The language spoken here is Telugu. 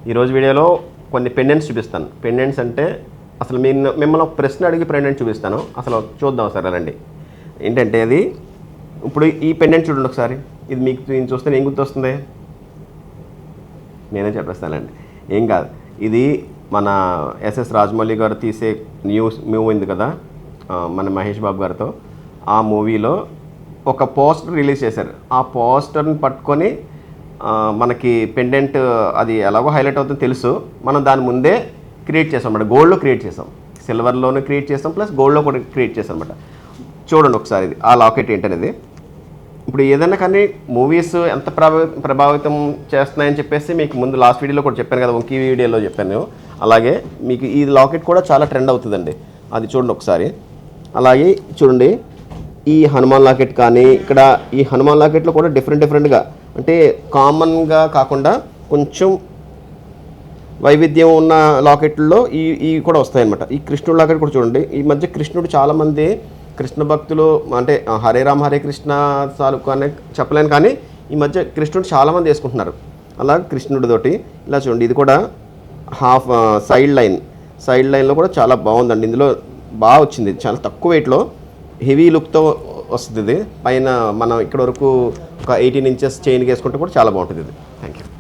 ఈరోజు వీడియోలో కొన్ని పెండెంట్స్ చూపిస్తాను. పెండెంట్స్ అంటే అసలు మిమ్మల్ని ఒక ప్రశ్న అడిగి పెండెంట్ చూపిస్తాను. అసలు చూద్దాం సరే రండి. ఏంటంటే అది ఇప్పుడు ఈ పెండెంట్ చూడండి ఒకసారి. ఇది మీకు నేను చూస్తే ఏం గుర్తొస్తుంది? నేనే చెప్పేస్తానండి, ఏం కాదు. ఇది మన ఎస్ఎస్ రాజమౌళి గారు తీసే మూవీ ఉంది కదా, మన మహేష్ బాబు గారితో. ఆ మూవీలో ఒక పోస్టర్ రిలీజ్ చేశారు. ఆ పోస్టర్ని పట్టుకొని మనకి పెండెంట్ అది ఎలాగో హైలైట్ అవుతుందో తెలుసు. మనం దాని ముందే క్రియేట్ చేసాం అన్నమాట. గోల్డ్లో క్రియేట్ చేసాం, సిల్వర్లోనే క్రియేట్ చేసాం, ప్లస్ గోల్డ్లో కూడా క్రియేట్ చేసాం అన్నమాట. చూడండి ఒకసారి ఇది ఆ లాకెట్ ఏంటనేది. ఇప్పుడు ఏదైనా కానీ మూవీస్ ఎంత ప్రభావితం చేస్తున్నాయని చెప్పేసి మీకు ముందు లాస్ట్ వీడియోలో కూడా చెప్పాను కదా, ఇంకీ వీడియోలో చెప్పాను. అలాగే మీకు ఈ లాకెట్ కూడా చాలా ట్రెండ్ అవుతుందండి. అది చూడండి ఒకసారి. అలాగే చూడండి ఈ హనుమాన్ లాకెట్ కానీ, ఇక్కడ ఈ హనుమాన్ లాకెట్లో కూడా డిఫరెంట్గా అంటే కామన్గా కాకుండా కొంచెం వైవిధ్యం ఉన్న లాకెట్లలో ఈ కూడా వస్తాయన్నమాట. ఈ కృష్ణుడు లాకెట్ కూడా చూడండి. ఈ మధ్య కృష్ణుడు చాలామంది కృష్ణ భక్తులు అంటే హరే రామ్ హరే కృష్ణ తాలూకు అనే చెప్పలేను, కానీ ఈ మధ్య కృష్ణుడు చాలామంది వేసుకుంటున్నారు. అలా కృష్ణుడితోటి ఇలా చూడండి. ఇది కూడా హాఫ్ సైడ్ లైన్లో కూడా చాలా బాగుందండి. ఇందులో బాగా వచ్చింది, చాలా తక్కువ వెయిట్లో హెవీ లుక్తో వస్తుంది. ఇది పైన మనం ఇక్కడ వరకు ఒక 18 ఇంచెస్ చైన్కి వేసుకుంటే కూడా చాలా బాగుంటుంది ఇది. Thank you.